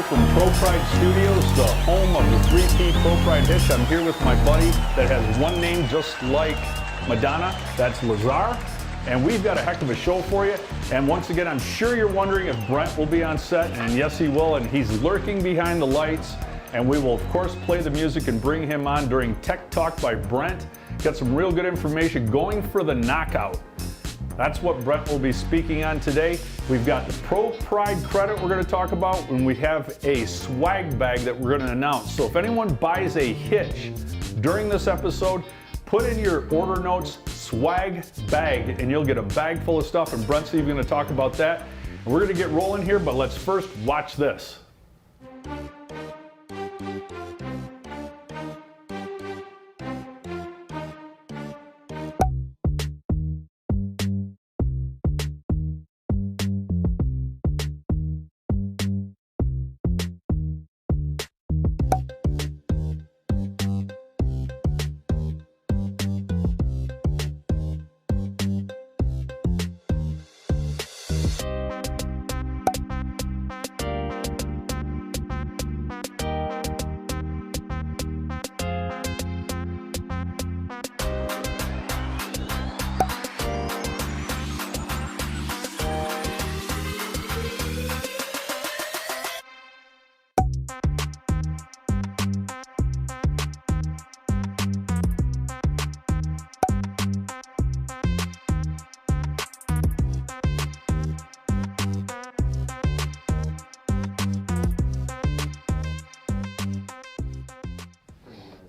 from ProPride Studios, the home of the 3P ProPride Hitch. I'm here with my buddy that has one name just like Madonna. That's Lazar. And we've got a heck of a show for you. And once again, I'm sure you're wondering if Brent will be on set. And yes, he will. And he's lurking behind the lights. And we will, of course, play the music and bring him on during Tech Talk by Brent. Got some real good information going for the knockout. That's what Brent will be speaking on today. We've got the ProPride credit we're going to talk about, and we have a swag bag that we're going to announce. So if anyone buys a Hitch during this episode, put in your order notes, swag bag, and you'll get a bag full of stuff, and Brent's even going to talk about that. And we're going to get rolling here, but let's first watch this.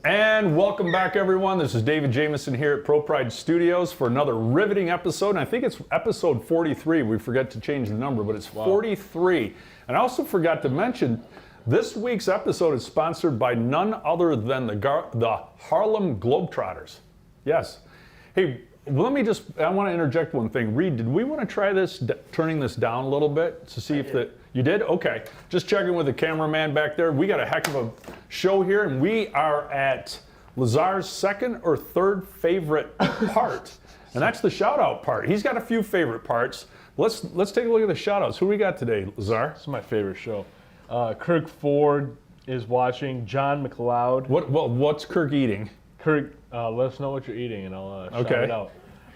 And welcome back, everyone. This is David Jamison here at ProPride Studios for another riveting episode. And I think it's episode 43. We forget to change the number, but it's 43. And I also forgot to mention, this week's episode is sponsored by none other than the Harlem Globetrotters. Yes. Hey, I want to interject one thing. Reed, did we want to try this, turning this down a little bit to see you did? Okay. Just checking with the cameraman back there. We got a heck of a show here, and we are at Lazar's second or third favorite part, and that's the shout-out part. He's got a few favorite parts. Let's take a look at the shout-outs. Who we got today, Lazar? This is my favorite show. Kirk Ford is watching. John McLeod. What's Kirk eating? Kirk, let us know what you're eating, and I'll shout it out.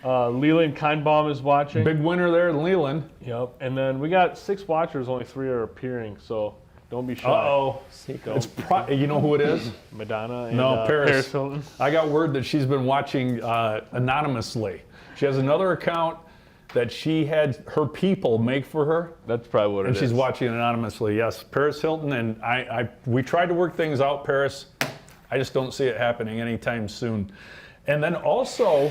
Leland Kindbaum is watching. Big winner there in Leland. Yep. And then we got 6 watchers, only 3 are appearing, so don't be shy. Uh-oh. It's you know who it is? Madonna and Paris Hilton. I got word that she's been watching anonymously. She has another account that she had her people make for her. That's probably what it is. And she's watching anonymously, yes. Paris Hilton, and we tried to work things out, Paris. I just don't see it happening anytime soon. And then also,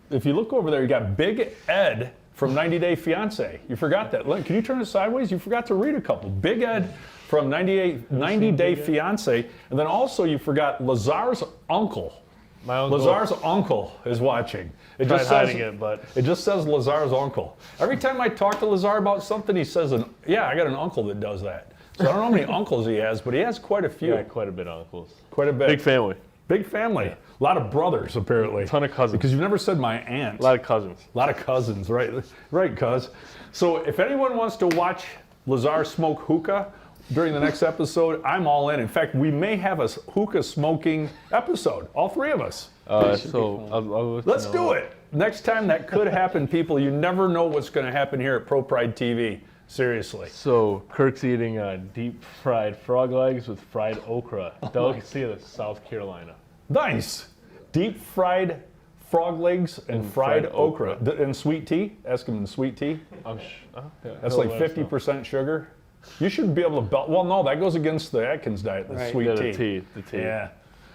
if you look over there, you got Big Ed from 90 Day Fiancé. You forgot that. Can you turn it sideways? You forgot to read a couple. Big Ed from 90 Day Fiancé. And then also you forgot Lazar's uncle. My uncle. Lazar's uncle is watching. It just says Lazar's uncle. Every time I talk to Lazar about something, he says, yeah, I got an uncle that does that. So I don't know how many uncles he has, but he has quite a few. Yeah, quite a bit of uncles. Quite a bit. Big family. Big family. A lot of brothers, apparently. A ton of cousins. Because you've never said my aunt. A lot of cousins. A lot of cousins, right? Right, cuz. So if anyone wants to watch Lazar smoke hookah during the next episode, I'm all in. In fact, we may have a hookah smoking episode, all 3 of us. Let's do it. Next time that could happen, people. You never know what's going to happen here at ProPride TV. Seriously. So Kirk's eating deep fried frog legs with fried okra. Delicacy of South Carolina. Nice. Deep fried frog legs and fried okra. And sweet tea? Ask him in sweet tea. That's like 50% sugar. You should be able to belt. Well, no, that goes against the Atkins diet, the sweet tea. The tea. Yeah.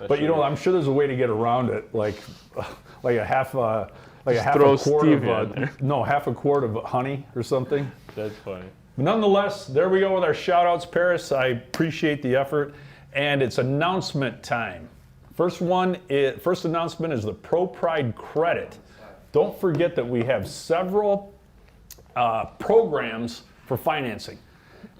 But you know, I'm sure there's a way to get around it, like a half a quart of honey or something. That's funny. But nonetheless, there we go with our shout outs, Paris. I appreciate the effort. And it's announcement time. First announcement is the ProPride credit. Don't forget that we have several programs for financing.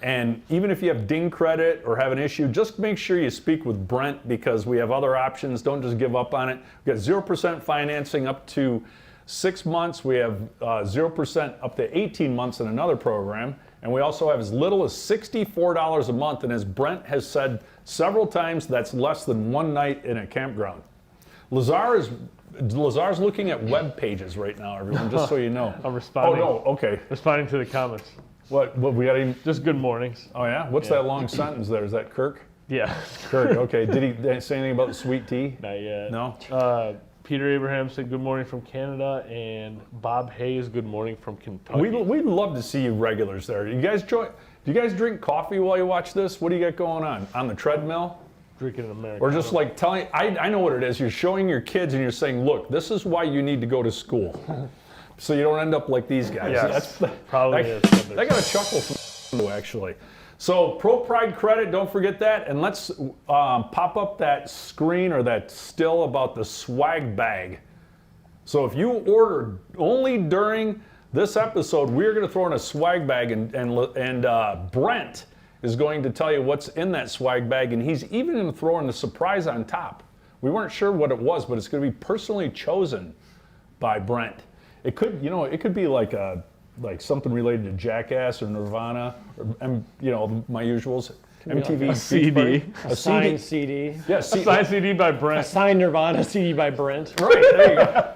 And even if you have ding credit or have an issue, just make sure you speak with Brent, because we have other options. Don't just give up on it. We've got 0% financing up to 6 months. We have 0% up to 18 months in another program. And we also have as little as $64 a month. And as Brent has said several times, that's less than one night in a campground. Lazar's looking at web pages right now, everyone, just so you know. I'm responding. Oh, no, okay. Responding to the comments. What we got even? Just good mornings. Oh, yeah? What's that long sentence there? Is that Kirk? Yeah. Kirk, okay. Did he say anything about the sweet tea? Not yet. No? Peter Abraham said good morning from Canada, and Bob Hayes, good morning from Kentucky. We'd love to see you regulars there. Do you guys drink coffee while you watch this? What do you got going on? On the treadmill? Drinking an American. Or just like telling, I know what it is. You're showing your kids and you're saying, look, this is why you need to go to school. So you don't end up like these guys. Yes, That's probably I is. got a chuckle from you, actually. So ProPride credit, don't forget that. And let's pop up that screen or that still about the swag bag. So if you ordered only during this episode, we're going to throw in a swag bag, and Brent is going to tell you what's in that swag bag, and he's even going to throw in a surprise on top. We weren't sure what it was, but it's going to be personally chosen by Brent. It could, it could be like something related to Jackass or Nirvana, or my usuals. MTV like a CD. A signed CD. Yeah, A signed CD by Brent. A signed Nirvana CD by Brent. Right, there you go.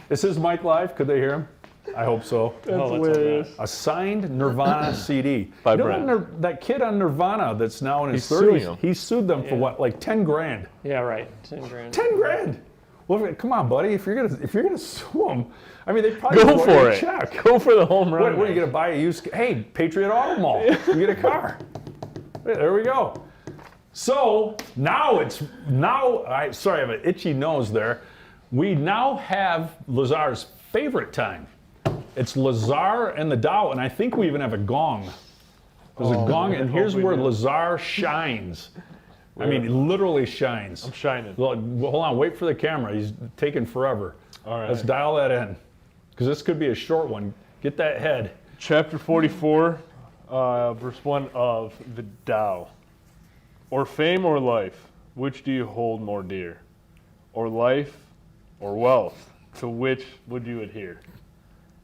Is his mic live? Could they hear him? I hope so. That's hilarious. A signed Nirvana CD. By Brent. That kid on Nirvana that's now in his 30s, suing him. he sued them for what, like 10 grand? Yeah, right. 10 grand. 10 grand. Well, come on, buddy. If you're gonna sue them, I mean, they probably Go wrote for you a it. check. Go for the home run. What are you gonna buy a used? Hey, Patriot Auto Mall. You get a car. There we go. So now sorry, I have an itchy nose there. We now have Lazar's favorite time. It's Lazar and the Dow, and I think we even have a gong. There's a gong, and here's where Lazar shines. I mean, he literally shines. I'm shining. Well, hold on, wait for the camera. He's taking forever. All right. Let's dial that in, because this could be a short one. Get that head. Chapter 44, verse 1 of the Tao. Or fame or life, which do you hold more dear? Or life or wealth, to which would you adhere?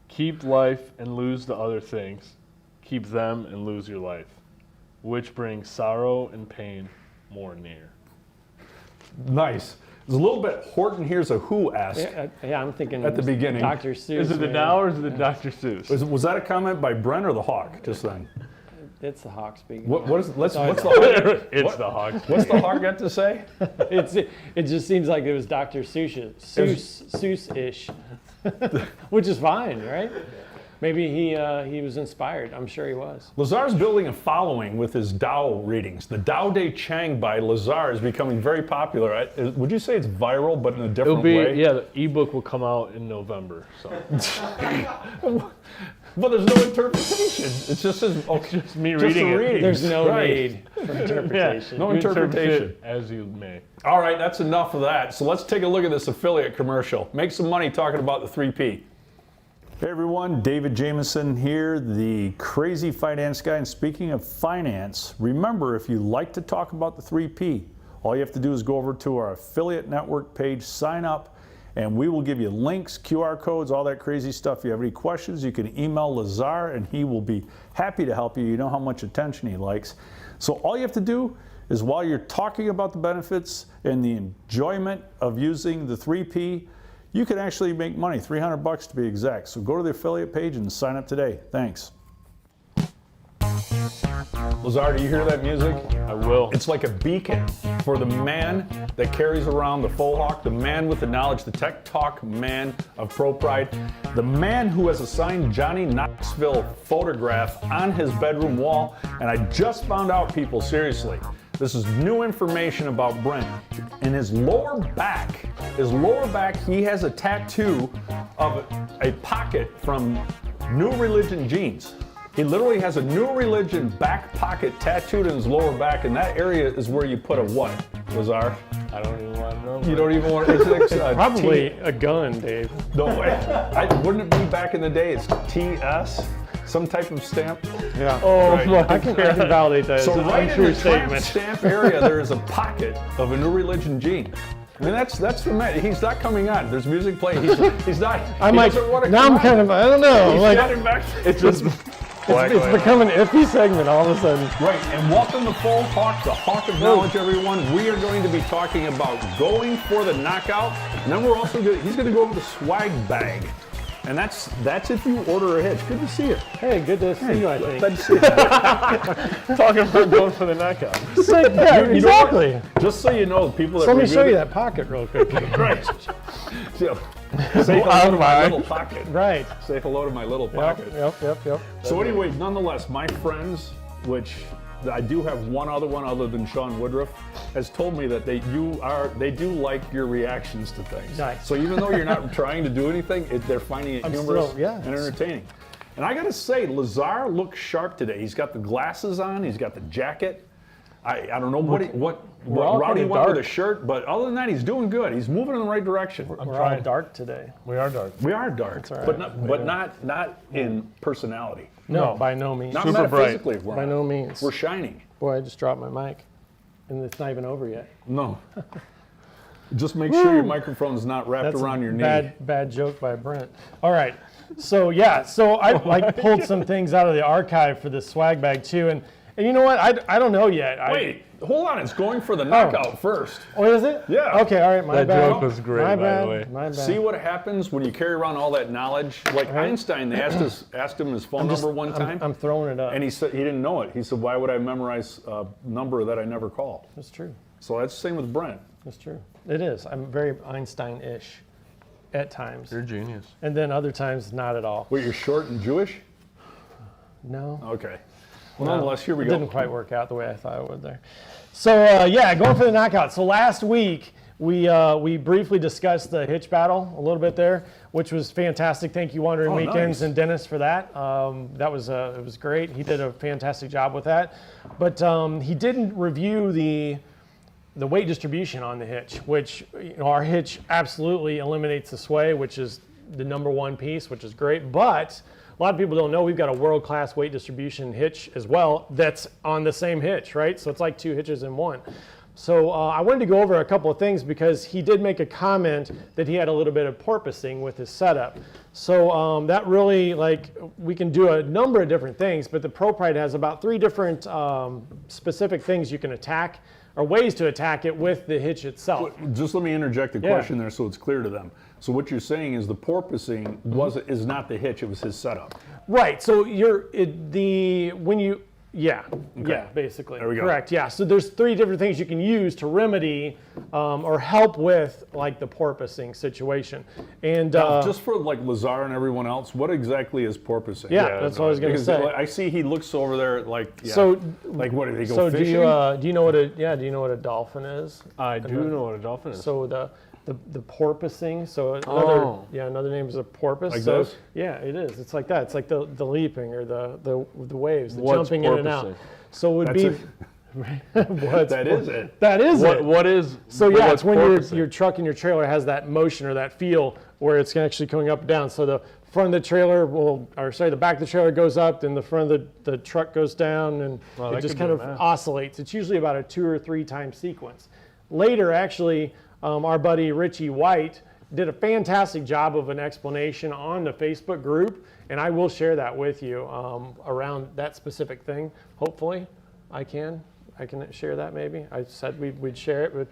Keep life and lose the other things. Keep them and lose your life. Which brings sorrow and pain more near. Nice. There's a little bit Horton Hears a Who-esque Yeah, I'm thinking at the beginning. Dr. Seuss. Is it the man. Tao or is it the Dr. Seuss? Was that a comment by Brent or the Hawk just then? It's the Hawk speaking. What's the Hawk? It's the Hawk. What's the Hawk got to say? It just seems like it was Dr. Seuss-ish, which is fine, right? Maybe he was inspired. I'm sure he was. Lazar's building a following with his Tao readings. The Tao Te Chang by Lazar is becoming very popular. Would you say it's viral, but in a different way? Yeah, the ebook will come out in November. So. But there's no interpretation. It's just me reading it. There's no need for interpretation. No You interpret interpretation. it as you may. All right, that's enough of that. So let's take a look at this affiliate commercial. Make some money talking about the 3P. Hey everyone, David Jameson here, the crazy finance guy. And speaking of finance, remember, if you like to talk about the 3P, all you have to do is go over to our affiliate network page, sign up, and we will give you links, QR codes, all that crazy stuff. If you have any questions, you can email Lazar and he will be happy to help you. You know how much attention he likes. So all you have to do is, while you're talking about the benefits and the enjoyment of using the 3P, you can actually make money, $300 to be exact. So go to the affiliate page and sign up today. Thanks. Lazar, do you hear that music? I will. It's like a beacon for the man that carries around the faux hawk, the man with the knowledge, the tech talk man of ProPride, the man who has a signed Johnny Knoxville photograph on his bedroom wall. And I just found out, people, seriously, this is new information about Brent. In his lower back, he has a tattoo of a pocket from New Religion jeans. He literally has a New Religion back pocket tattooed in his lower back, and that area is where you put a what, Lazar? I don't even want to know. You don't even want to. Probably a gun, Dave. No way. Wouldn't it be back in the day? It's TS, some type of stamp. Yeah. Oh Right. my I can validate that. So It's an right in untrue the tramp statement. stamp area, there is a pocket of a New Religion jean. I mean, that's the man. He's not coming on. There's music playing. He's not. I'm he like, doesn't want to now come I'm on. kind of, I don't know. He's Like, standing back. It's just It's become an iffy segment all of a sudden. Right, and welcome to Full Talk, the Hawk of Knowledge, everyone. We are going to be talking about going for the knockout, and then he's going to go over the swag bag. And that's if you order a hitch. Good to see you. Hey, good to see you, I think. Good to see you. Talking about going for the knockout. Yeah, exactly. Just so you know, people that So let me show review you that pocket real quick. Right. Say hello to my little pocket. Right. Say hello to my little pocket. Yep. So anyway, nonetheless, my friends, which I do have one other than Sean Woodruff, has told me that they do like your reactions to things. Nice. So even though you're not trying to do anything, they're finding it humorous and entertaining. And I got to say, Lazar looks sharp today. He's got the glasses on. He's got the jacket. I don't know what Rowdy went with the shirt, but other than that, he's doing good. He's moving in the right direction. We're all dark today. We are dark. We are dark, right. but not in personality. No, by no means. Not Super metaphysically. By no means. We're shining. Boy, I just dropped my mic, and it's not even over yet. No. Just make sure your microphone's not wrapped around your knee. Bad joke by Brent. All right. So I pulled some things out of the archive for this swag bag too, and you know what? I don't know yet. Wait, hold on. It's going for the knockout first. Oh, is it? Yeah. Okay, all right. My That bad. joke was great, My by bad. the way. My bad. See what happens when you carry around all that knowledge? Like Einstein, they asked him his phone number one time, I'm throwing it up. and he said he didn't know it. He said, "Why would I memorize a number that I never call?" That's true. So that's the same with Brent. That's true. It is. I'm very Einstein-ish at times, You're a genius. and then other times not at all. Wait, you're short and Jewish? No. Okay. Well, nonetheless, here we It go. didn't quite work out the way I thought it would there. So going for the knockout. So last week we briefly discussed the hitch battle a little bit there, which was fantastic. Thank you, Wandering Weekends nice. and Dennis, for that. It was great. He did a fantastic job with that. But he didn't review the weight distribution on the hitch, which our hitch absolutely eliminates the sway, which is the number one piece, which is great. But a lot of people don't know we've got a world-class weight distribution hitch as well that's on the same hitch, right? So it's like two hitches in one. So I wanted to go over a couple of things because he did make a comment that he had a little bit of porpoising with his setup. So that really, we can do a number of different things, but the ProPride has about 3 different specific things you can attack, or ways to attack it with the hitch itself. Just let me interject a question there so it's clear to them. So what you're saying is the porpoising is not the hitch, it was his setup. Right. So basically. There we go. Correct. Yeah. So there's 3 different things you can use to remedy or help with the porpoising situation. And Just for Lazar and everyone else, what exactly is porpoising? Yeah, that's what I was going to say. I see he looks over there So what did he go so fishing? do you know what a dolphin is? I do know what a dolphin is. So the porpoising. So another name is a porpoise. Like so this? yeah, it is. It's like that. It's like the leaping or the waves, the What's jumping in and out. porpoising? So it would That's be. it. That is it. That is it. What is? So yeah, what's it's when porpoising? your truck and your trailer has that motion or that feel where it's actually going up and down. So the front of the trailer the back of the trailer goes up, and the front of the truck goes down, and it just kind of oscillates. It's usually about a 2 or 3 time sequence. Later, actually, our buddy Richie White did a fantastic job of an explanation on the Facebook group, and I will share that with you around that specific thing. Hopefully, I can share that maybe. I said we'd share it, but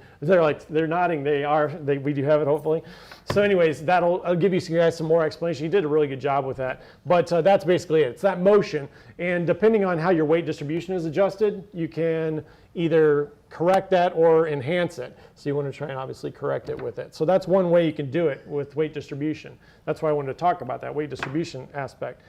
they're nodding. We do have it hopefully. So anyways, I'll give you guys some more explanation. He did a really good job with that. But that's basically it. It's that motion. And depending on how your weight distribution is adjusted, you can either correct that or enhance it. So you want to try and obviously correct it with it. So that's one way you can do it with weight distribution. That's why I wanted to talk about that weight distribution aspect.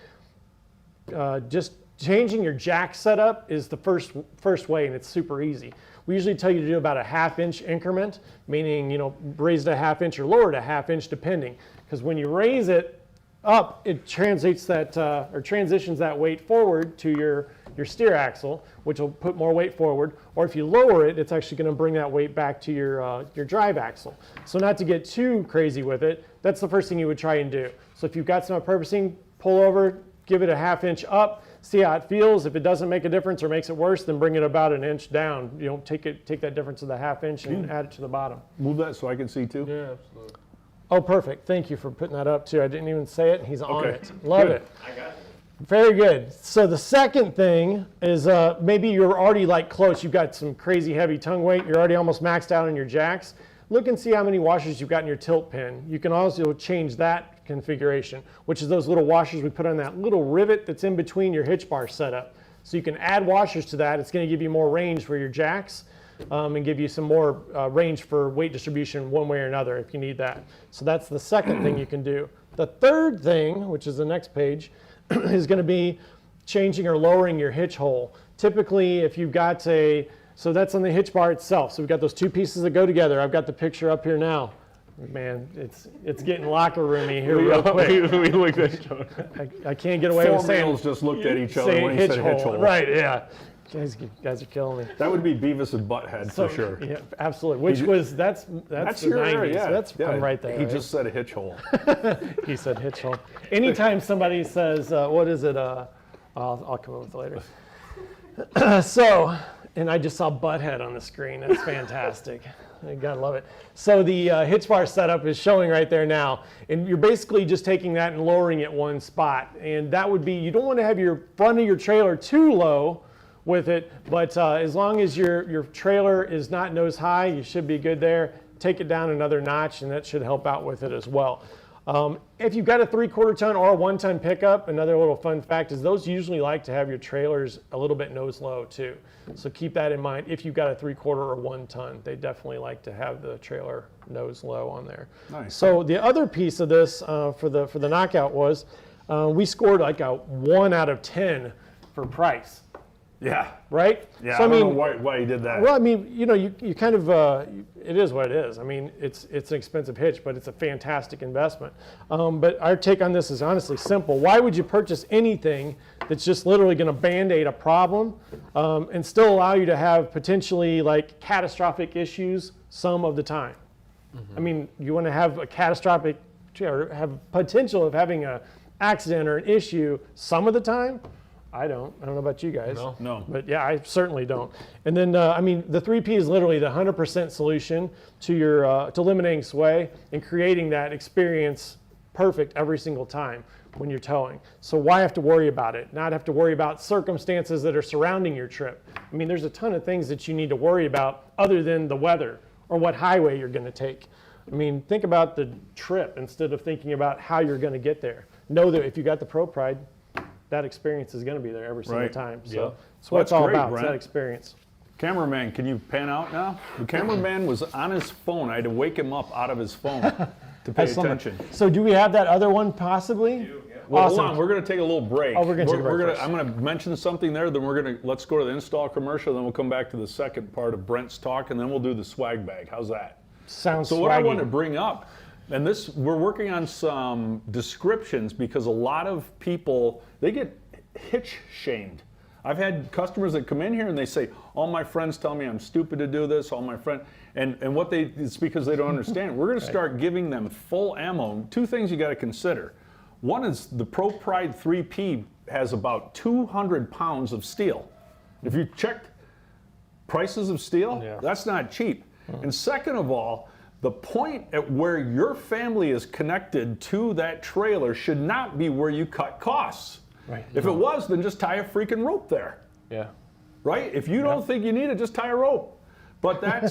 Just changing your jack setup is the first way, and it's super easy. We usually tell you to do about a 1/2 inch increment, meaning raise it a 1/2 inch or lower it a 1/2 inch depending. Because when you raise it up, it transitions that weight forward to your steer axle, which will put more weight forward. Or if you lower it, it's actually going to bring that weight back to your drive axle. So not to get too crazy with it, that's the first thing you would try and do. So if you've got some purposing, pull over, give it a 1/2 inch up, see how it feels. If it doesn't make a difference or makes it worse, then bring it about 1 inch down. Take that difference of the 1/2 inch and add it to the bottom. Move that so I can see too. Yeah, absolutely. Oh, perfect. Thank you for putting that up too. I didn't even say it. He's on Okay. it. Love Good. it. I got it. Very good. So the second thing is maybe you're already like close. You've got some crazy heavy tongue weight. You're already almost maxed out on your jacks. Look and see how many washers you've got in your tilt pin. You can also change that configuration, which is those little washers we put on that little rivet that's in between your hitch bar setup. So you can add washers to that. It's going to give you more range for your jacks and give you some more range for weight distribution one way or another if you need that. So that's the second thing you can do. The third thing, which is the next page, is going to be changing or lowering your hitch hole. Typically, if you've got so that's on the hitch bar itself. So we've got those two pieces that go together. I've got the picture up here now. Man, it's getting locker roomy here real quick. we look at each other. I can't get away with saying. 4 males just looked at each other when he said hitch hole. Right, yeah. You guys are killing me. That would be Beavis and Butthead for sure. Yeah, absolutely. Which was that's your the 90s. area, yeah. That's from right there. He right? just said a hitch hole. He said hitch hole. Anytime somebody says, what is it? I'll come up with it later. So, and I just saw Butthead on the screen. That's fantastic. You gotta love it. So the hitch bar setup is showing right there now. And you're basically just taking that and lowering it one spot. And that would be, you don't want to have your front of your trailer too low with it, but as long as your trailer is not nose high, you should be good there. Take it down another notch, and that should help out with it as well. If you've got a 3/4 ton or a 1 ton pickup, another little fun fact is those usually like to have your trailers a little bit nose low too. So keep that in mind. If you've got a 3/4 or 1 ton, they definitely like to have the trailer nose low on there. Nice. So the other piece of this for the knockout was we scored like a 1 out of 10 for price. Yeah. Right? Yeah, so, I don't know why you did that. Well, I mean, you kind of, it is what it is. I mean, it's an expensive hitch, but it's a fantastic investment. But our take on this is honestly simple. Why would you purchase anything that's just literally going to Band-Aid a problem and still allow you to have potentially like catastrophic issues some of the time? Mm-hmm. I mean, you want to have a catastrophic, or have potential of having an accident or an issue some of the time? I don't know about you guys. No. But yeah, I certainly don't. And then, I mean, the 3P is literally the 100% solution to your to eliminating sway and creating that experience perfect every single time when you're towing. So why have to worry about it? Not have to worry about circumstances that are surrounding your trip. I mean, there's a ton of things that you need to worry about other than the weather or what highway you're going to take. I mean, think about the trip instead of thinking about how you're going to get there. Know that if you got the ProPride, that experience is going to be there every single time. So that's what it's all about, it's that experience. Cameraman, can you pan out now? The cameraman was on his phone. I had to wake him up out of his phone to pay attention. So do we have that other one possibly? Well, awesome. hold on, we're going to take a little break. Oh, we're going to take a break first. I'm going to mention something there, then let's go to the install commercial, then we'll come back to the second part of Brent's talk, and then we'll do the swag bag. How's that? Sounds So swaggy. what I want to bring up, and we're working on some descriptions because a lot of people, they get hitch shamed. I've had customers that come in here and they say, all my friends tell me I'm stupid to do this, all my friends, and it's because they don't understand. We're going to start giving them full ammo. Two things you got to consider. One is the ProPride 3P has about 200 pounds of steel. If you checked prices of steel, that's not cheap. And second of all, the point at where your family is connected to that trailer should not be where you cut costs. Right. If it was, then just tie a freaking rope there. Yeah. Right? If you don't think you need it, just tie a rope. But that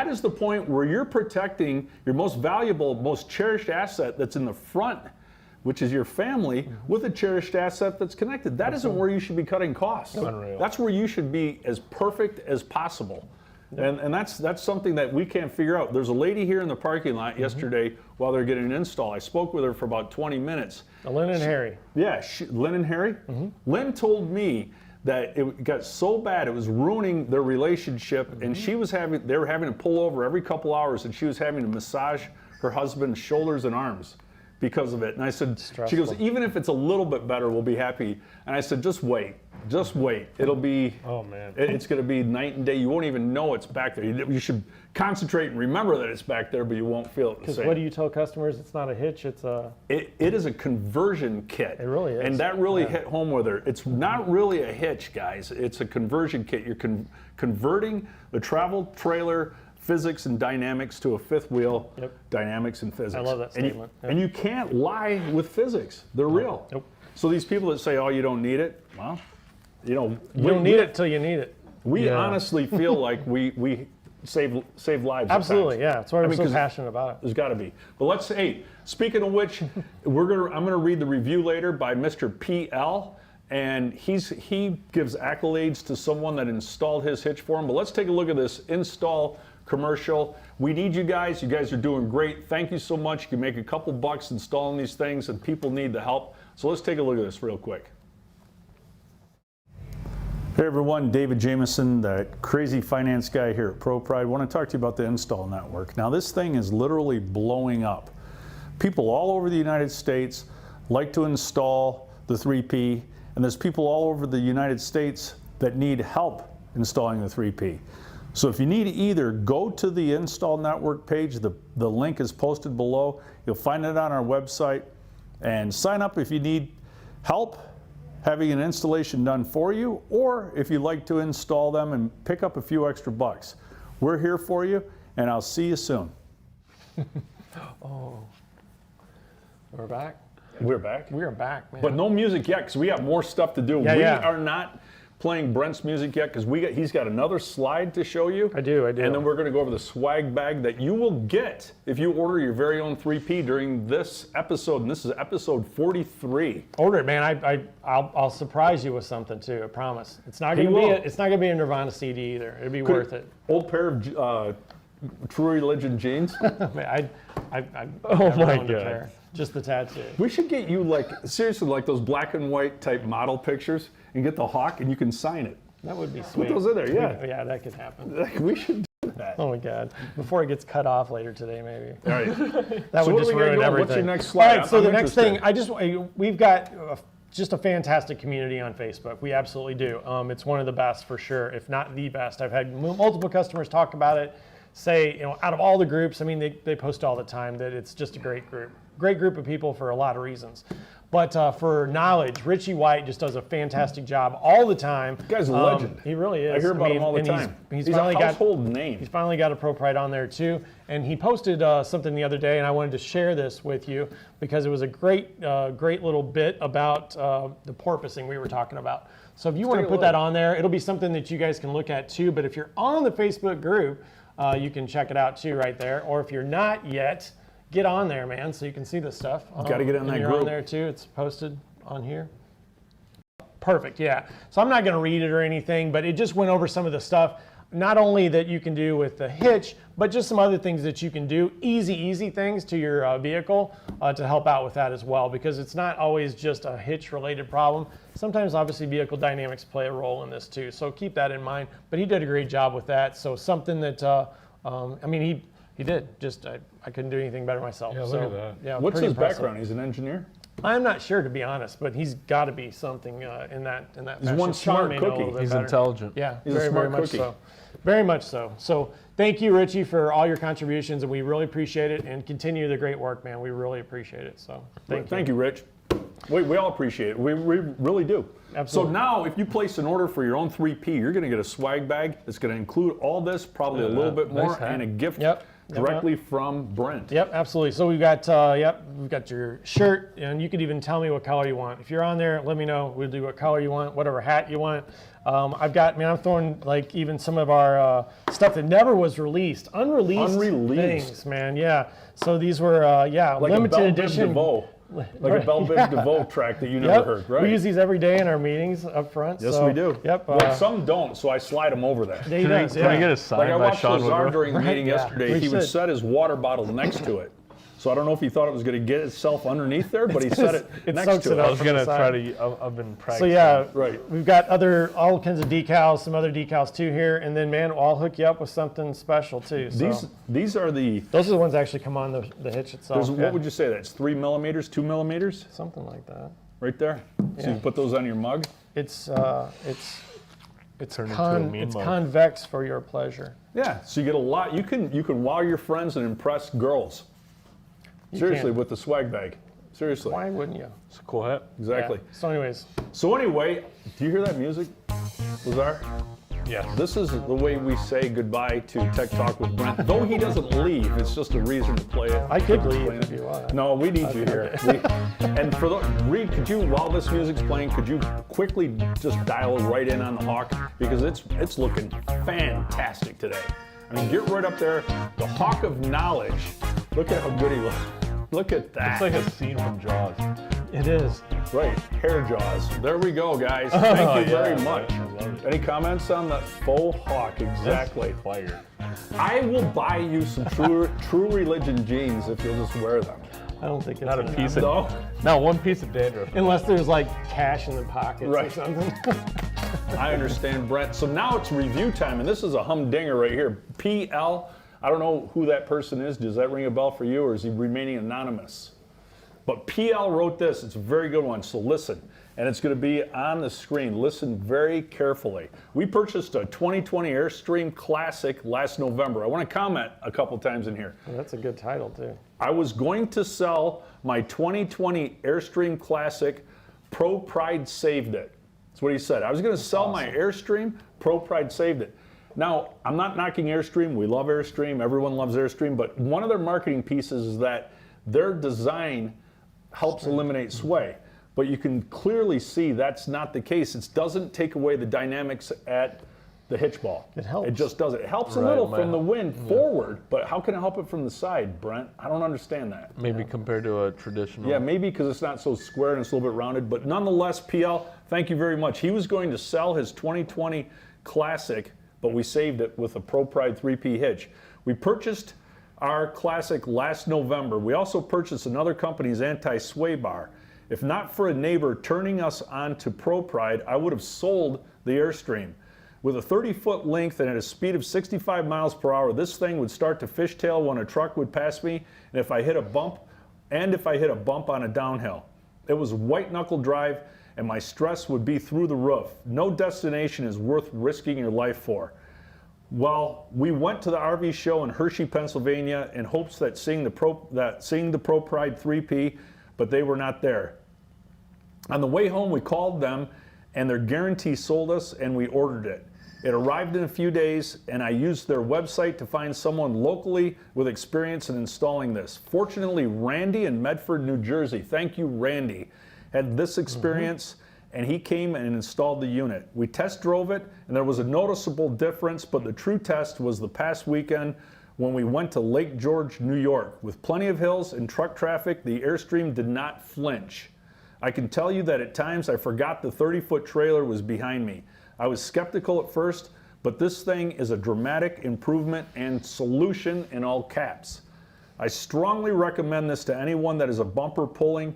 is the point where you're protecting your most valuable, most cherished asset that's in the front, which is your family, with a cherished asset that's connected. That isn't where you should be cutting costs. Unreal. That's where you should be as perfect as possible. And that's something that we can't figure out. There's a lady here in the parking lot yesterday while they're getting an install. I spoke with her for about 20 minutes. Lynn and Harry. Yeah, Lynn and Harry. Lynn told me that it got so bad it was ruining their relationship, and they were having to pull over every couple hours, and she was having to massage her husband's shoulders and arms because of it. And I said, she goes, even if it's a little bit better, we'll be happy. And I said, just wait. It'll be, oh man, it's going to be night and day. You won't even know it's back there. You should concentrate and remember that it's back there, but you won't feel it the same. What do you tell customers? It's not a hitch, it's a... It is a conversion kit. It really is. And that really hit home with her. It's not really a hitch, guys. It's a conversion kit. You're converting the travel trailer physics and dynamics to a fifth wheel, dynamics and physics. I love that statement. And you can't lie with physics. They're real. Nope. So these people that say, oh, you don't need it, well, you know. You don't need it till you need it. We honestly feel like we save lives. Absolutely, yeah. That's why I'm so passionate about it. There's got to be. But let's say, speaking of which, I'm gonna read the review later by Mr. PL, and he gives accolades to someone that installed his hitch for him. But let's take a look at this install commercial. We need you guys. You guys are doing great. Thank you so much. You can make a couple bucks installing these things, and people need the help. So let's take a look at this real quick. Hey everyone, David Jameson, that crazy finance guy here at ProPride. I want to talk to you about the install network. Now this thing is literally blowing up. People all over the United States like to install the 3P, and there's people all over the United States that need help installing the 3P. So if you need either, go to the install network page. The link is posted below. You'll find it on our website, and sign up if you need help having an installation done for you, or if you'd like to install them and pick up a few extra bucks. We're here for you, and I'll see you soon. Oh, we're back? We're back. We are back, man. But no music yet, because we have more stuff to do. We are not playing Brent's music yet, because he's got another slide to show you. I do. And then we're going to go over the swag bag that you will get if you order your very own 3P during this episode, and this is episode 43. Order it, man. I'll surprise you with something too. I promise. It's not going to be a Nirvana CD either. It'll be worth it. Old pair of True Religion jeans. Man, oh my God. Just the tattoo. We should get you, like, seriously, like those black and white type model pictures, and get the hawk, and you can sign it. That would be sweet. Put those in there, yeah. Yeah, that could happen. Like, we should do that. Oh my God. Before it gets cut off later today, maybe. All right. That would just ruin everything. What's your next slide? All right, so the next thing, we've got just a fantastic community on Facebook. We absolutely do. It's one of the best for sure, if not the best. I've had multiple customers talk about it, say, out of all the groups, I mean, they post all the time that it's just a great group. Great group of people for a lot of reasons. But for knowledge, Richie White just does a fantastic job all the time. The guy's a legend. He really is. I hear about him all the time. He's finally a household name. He's finally got a ProPride on there too. And he posted something the other day, and I wanted to share this with you because it was a great little bit about the porpoising we were talking about. So if you want to put that on there, it'll be something that you guys can look at too. But if you're on the Facebook group, you can check it out too right there. Or if you're not yet, get on there, man, so you can see this stuff. Got to get in that you're group. on there too. It's posted on here. Perfect, yeah. So I'm not going to read it or anything, but it just went over some of the stuff, not only that you can do with the hitch, but just some other things that you can do, easy things to your vehicle to help out with that as well, because it's not always just a hitch-related problem. Sometimes, obviously, vehicle dynamics play a role in this too, so keep that in mind. But he did a great job with that, so something that, I mean, he did. Just I couldn't do anything better myself. Yeah, look at that. Yeah, what's his impressive. background? He's an engineer? I'm not sure, to be honest, but he's got to be something in that. He's one smart cookie. He's intelligent. Yeah, he's a smart very cookie. much so. Very much so. So thank you, Richie, for all your contributions, and we really appreciate it. And continue the great work, man. We really appreciate it. So thank you, Rich. We all appreciate it. We really do. Absolutely. So now, if you place an order for your own 3P, you're going to get a swag bag that's going to include all this, probably a little bit more, and a gift directly from Brent. Yep, absolutely. So we've got we've got your shirt, and you could even tell me what color you want. If you're on there, let me know. We'll do what color you want, whatever hat you want. I'm throwing like even some of our stuff that never was released, unreleased things, man. Yeah. So these were like limited edition. Like a Bell Biv DeVoe track that you never heard, right? We use these every day in our meetings up front. Yes, so, we do. Yep. Well, some don't, so I slide them over there. Can I get a sign I by watched Sean Lazar Woodruff? during the meeting yesterday. He would should. set his water bottle next to it. So I don't know if he thought it was going to get itself underneath there, but he set it next soaks to it it. up. I was going to try to, I've been practicing. So yeah, Right. We've got all kinds of decals, some other decals too here, and then man, I'll hook you up with something special too. So. These are the. Those are the ones that actually come on the hitch itself. What would you say? That's 3 millimeters, 2 millimeters, something like that. right there. So you can put those on your mug. It's Turn into a mean mug. convex for your pleasure. Yeah. So you get a lot. You can wow your friends and impress girls. Seriously, with the swag bag. Seriously. Why wouldn't you? It's a cool hat. Exactly. Yeah. So anyways, So anyway, do you hear that music, Lazar? Yes. This is the way we say goodbye to Tech Talk with Brent. Though he doesn't leave, it's just a reason to play it. I could leave if you want. No, we need you here. And for the Reed, could you, while this music's playing, could you quickly just dial right in on the Hawk, because it's looking fantastic today. I mean, get right up there. The Hawk of knowledge. Look at how good he looks. Look at that. It's like a scene from Jaws. It is. Right, hair jaws. There we go, guys. Thank you very much. I love it. Any comments on the faux Hawk? Exactly. Fire. I will buy you some true religion jeans if you'll just wear them. I don't think it's Not a gonna piece happen. of, not one piece of dandruff. Unless there's like cash in the pockets Right. or something. I understand, Brent. So now it's review time, and this is a humdinger right here. PL, I don't know who that person is. Does that ring a bell for you, or is he remaining anonymous? But PL wrote this. It's a very good one, so listen. And it's going to be on the screen. Listen very carefully. We purchased a 2020 Airstream Classic last November. I want to comment a couple times in here. Well, that's a good title too. I was going to sell my 2020 Airstream Classic. ProPride saved it. That's what he said. I was going to sell my Airstream. ProPride saved it. Now, I'm not knocking Airstream. We love Airstream. Everyone loves Airstream. But one of their marketing pieces is that their design helps eliminate sway. But you can clearly see that's not the case. It doesn't take away the dynamics at the hitch ball. It helps. It just does it. It helps a Right, little my- from the wind forward, but how can it help it from the side, Brent? I don't understand that. Maybe compared to a traditional. Yeah, maybe because it's not so square and it's a little bit rounded, but nonetheless, PL, thank you very much. He was going to sell his 2020 Classic, but we saved it with a ProPride 3P hitch. We purchased our Classic last November. We also purchased another company's anti-sway bar. If not for a neighbor turning us on to ProPride, I would have sold the Airstream. With a 30-foot length and at a speed of 65 miles per hour, this thing would start to fishtail when a truck would pass me, and if I hit a bump on a downhill. It was white knuckle drive, and my stress would be through the roof. No destination is worth risking your life for. Well, we went to the RV show in Hershey, Pennsylvania, in hopes that seeing the ProPride 3P, but they were not there. On the way home, we called them, and their guarantee sold us, and we ordered it. It arrived in a few days, and I used their website to find someone locally with experience in installing this. Fortunately, Randy in Medford, New Jersey, thank you, Randy, had this experience, and he came and installed the unit. We test drove it, and there was a noticeable difference, but the true test was the past weekend when we went to Lake George, New York. With plenty of hills and truck traffic, the Airstream did not flinch. I can tell you that at times I forgot the 30-foot trailer was behind me. I was skeptical at first, but this thing is a dramatic improvement and solution in all caps. I strongly recommend this to anyone that is a bumper pulling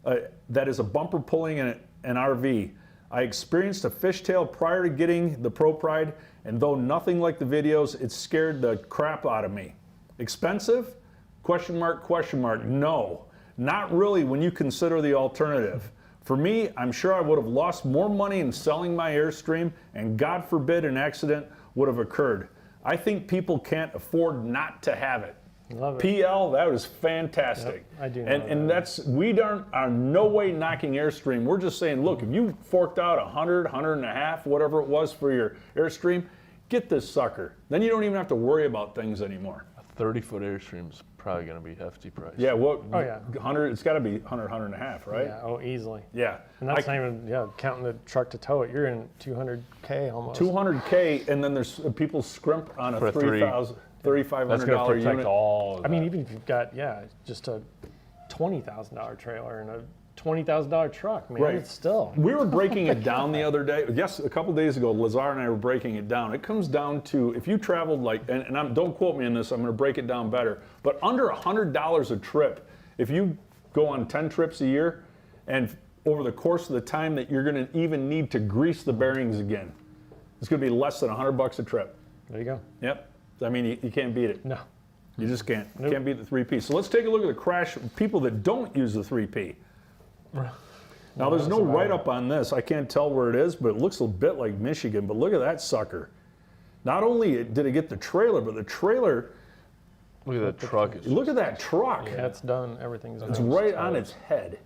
an RV. I experienced a fishtail prior to getting the ProPride, and though nothing like the videos, it scared the crap out of me. Expensive? Question mark, question mark. No, not really when you consider the alternative. For me, I'm sure I would have lost more money in selling my Airstream, and God forbid an accident would have occurred. I think people can't afford not to have it. Love it. PL, that was fantastic. Yep, I do know and we are no way knocking Airstream. We're just saying, look, if you forked out $100, $150, whatever it was for your Airstream, get this sucker. Then you don't even have to worry about things anymore. A 30-foot Airstream's probably going to be a hefty price. Yeah, what? Oh, yeah. 100. It's got to be 100, 150, right? Yeah, oh, easily. Yeah. And that's not even counting the truck to tow it. You're in 200K almost. 200K, and then there's people scrimp on a For a three. $3,500 That's going to protect unit. all of I mean, that. even if you've got, just a $20,000 trailer and a $20,000 truck, man, Right. it's still. We were breaking it down the other day. Yes, a couple days ago, Lazar and I were breaking it down. It comes down to, if you traveled don't quote me on this, I'm going to break it down better, but under $100 a trip, if you go on 10 trips a year, and over the course of the time that you're going to even need to grease the bearings again, it's going to be less than $100 a trip. There you go. Yep. I mean, you can't beat it. No. You just can't. Nope. Can't beat the 3P. So let's take a look at the crash of people that don't use the 3P. Now, there's no write-up on this. I can't tell where it is, but it looks a bit like Michigan. But look at that sucker. Not only did it get the trailer, but the trailer, Look at that truck. look at that truck. Yeah, it's done. Everything's It's done. right on its head.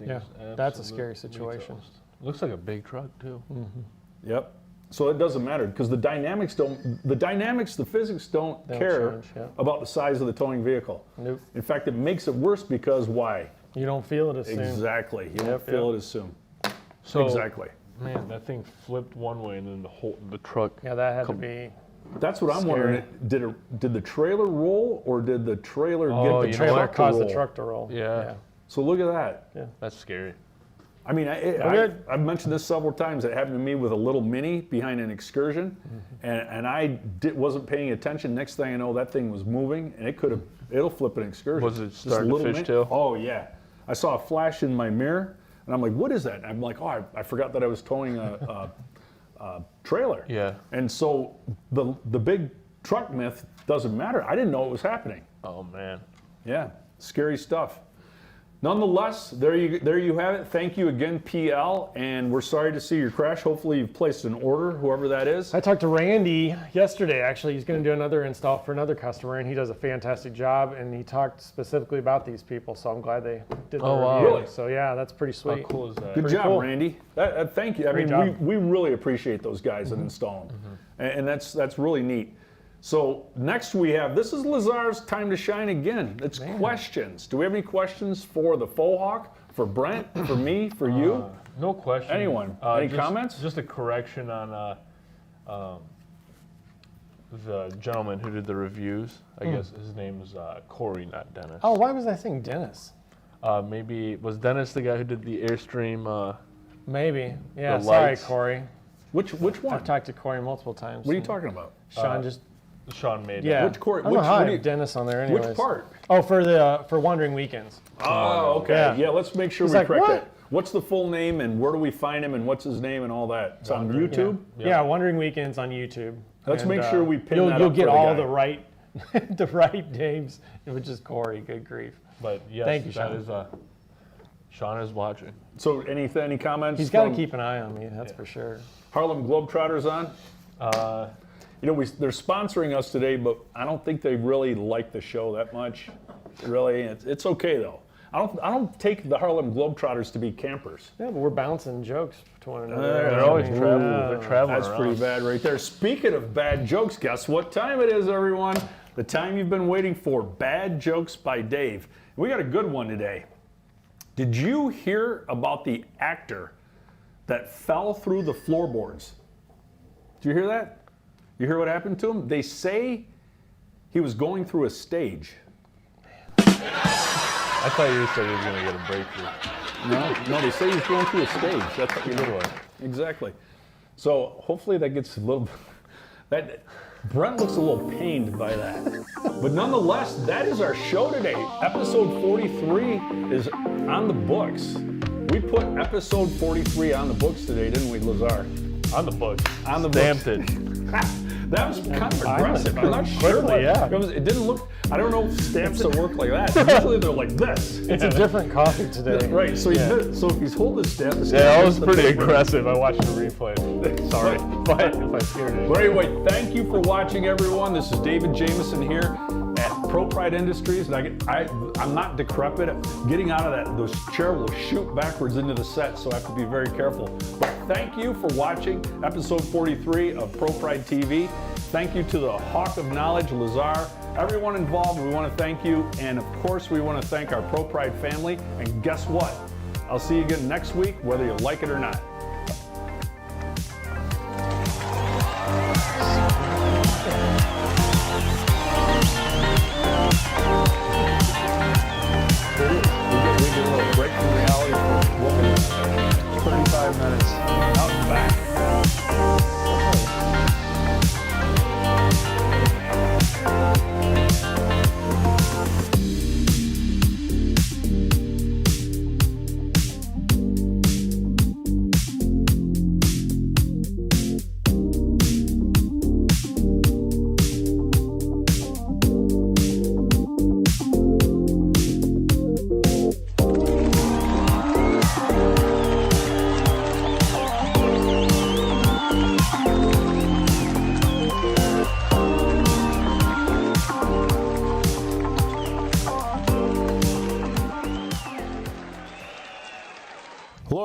Yeah, that's a scary situation. Looks like a big truck, too. Yep. So it doesn't matter because the physics don't care change, yeah. about the size of the towing vehicle. Nope. In fact, it makes it worse because why? You don't feel it as soon. Exactly. You don't feel it as soon. So, exactly. Man, that thing flipped one way and then the truck. Yeah, that had to be. That's what I'm Scary. wondering. Did the trailer roll or did the trailer get Oh, the you know Trailer truck to caused roll? the truck to roll. Yeah. So look at that. That's scary. I mean, I've mentioned this several times. It happened to me with a little Mini behind an Excursion, and I wasn't paying attention. Next thing I know, that thing was moving, and it'll flip an Excursion. Was it This starting to little fishtail? Oh yeah, I saw a flash in my mirror, and I'm like, "What is that?" And I'm like, "Oh, I forgot that I was towing a trailer." Yeah. And so the big truck myth doesn't matter. I didn't know it was happening. Oh man. Yeah, scary stuff. Nonetheless, there you have it. Thank you again, PL, and we're sorry to see your crash. Hopefully you've placed an order, whoever that is. I talked to Randy yesterday, actually. He's going to do another install for another customer, and he does a fantastic job, and he talked specifically about these people, so I'm glad they did the wow. review. Really? So yeah, that's pretty How sweet. cool is that? Good job, cool. Randy. Thank you. I Great mean, job. we really appreciate those guys that install them, and that's really neat. So next we have, this is Lazar's time to shine again. It's questions. Do we have any questions for the Faux Hawk, for Brent, for me, for you? No question. Anyone? Any comments? Just a correction on the gentleman who did the reviews. I guess his name is Corey, not Dennis. Oh, why was I saying Dennis? Maybe was Dennis the guy who did the Airstream? Maybe. Yeah, The sorry, lights. Corey. Which one? I've talked to Corey multiple times. What are you talking about? Sean just, Sean made yeah. Which Corey? I don't know Which- how what I do you- have Dennis on there anyways. Which part? Oh, for Wandering Weekends. Oh, okay. Yeah. Yeah, let's make sure He's we like, correct "What?" that. What's the full name and where do we find him and what's his name and all that? It's on YouTube? Yeah, Wandering Weekends on YouTube. Let's And, make sure we pin you'll, that You'll up get for the all guy. the right, the right names, which is Corey. Good grief. But yes, Thank you, that Sean. is Sean is watching. So any comments? He's got to from keep an eye on me. That's for sure. Harlem Globetrotters on? You know, they're sponsoring us today, but I don't think they really like the show that much. Really, it's okay though. I don't take the Harlem Globetrotters to be campers. Yeah, but we're bouncing jokes to one another. They're always traveling. They're traveling That's around. pretty bad right there. Speaking of bad jokes, guess what time it is, everyone? The time you've been waiting for. Bad Jokes by Dave. We got a good one today. Did you hear about the actor that fell through the floorboards? Did you hear that? You hear what happened to him? They say he was going through a stage. I thought you said he was going to get a breakthrough. No, they say he's going through a stage. That's what you know. Exactly. So hopefully that gets a little. That Brent looks a little pained by that. But nonetheless, that is our show today. Episode 43 is on the books. We put episode 43 on the books today, didn't we, Lazar? On the books. On the Stamped books. it. That was kind of aggressive. I'm not sure. Quickly, yeah. It didn't look. I don't know if stamps that work like that. Usually they're like this. It's a different coffee today. Right. So so if he's holding the stamp, the stamp Yeah, that hits was the pretty paper. aggressive. I watched the replay. Sorry if I scared you. But anyway, thank you for watching, everyone. This is David Jameson here at ProPride Industries. And I'm not decrepit. Getting out of those chair will shoot backwards into the set, so I have to be very careful. But thank you for watching episode 43 of ProPride TV. Thank you to the Hawk of Knowledge, Lazar. Everyone involved, we want to thank you. And of course, we want to thank our ProPride family. And guess what? I'll see you again next week, whether you like it or not. We did a little break from reality for 35 minutes. Out and back.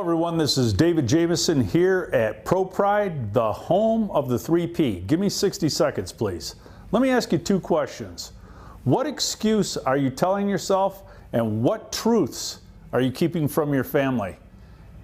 Hello everyone, this is David Jamison here at ProPride, the home of the 3P. Give me 60 seconds, please. Let me ask you two questions. What excuse are you telling yourself, and what truths are you keeping from your family?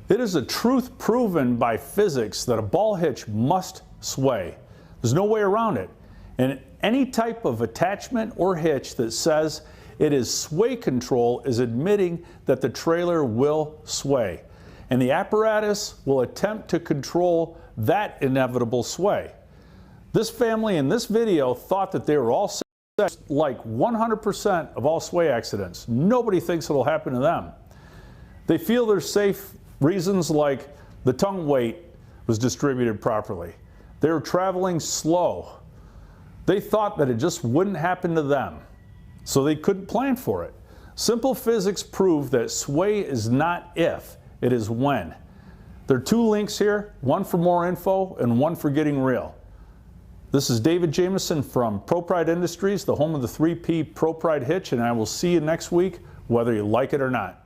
It is a truth proven by physics that a ball hitch must sway. There's no way around it. And any type of attachment or hitch that says it is sway control is admitting that the trailer will sway. And the apparatus will attempt to control that inevitable sway. This family in this video thought that they were all safe, like 100% of all sway accidents. Nobody thinks it'll happen to them. They feel they're safe reasons like the tongue weight was distributed properly. They were traveling slow. They thought that it just wouldn't happen to them, so they couldn't plan for it. Simple physics prove that sway is not if, it is when. There are two links here, one for more info and one for getting real. This is David Jamison from ProPride Industries, the home of the 3P ProPride hitch, and I will see you next week, whether you like it or not.